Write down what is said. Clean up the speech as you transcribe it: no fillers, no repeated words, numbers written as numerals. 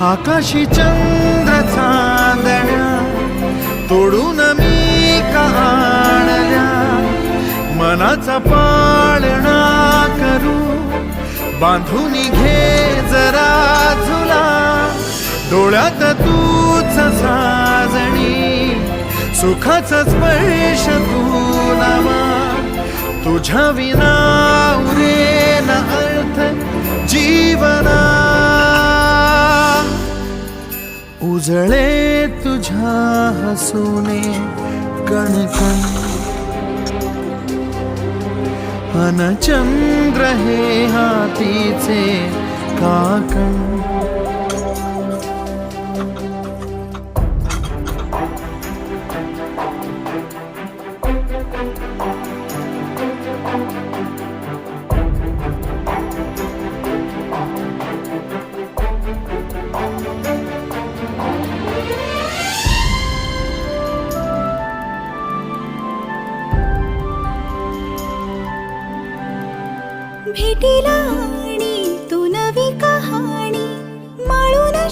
आकाशी चंद्र चांदण्या तोडून मी का आणल्या, मनाचा पाळणा करू बांधून घे जरा झुला, डोळ्यात तूच साजणी सुखाचा स्पर्श तू नामा, तुझ्या विना उरेन अर्थ जीवना, उजळे तुझ्या हसूने कणकण, अन चंद्र हे हातीचे काकण, भेटीला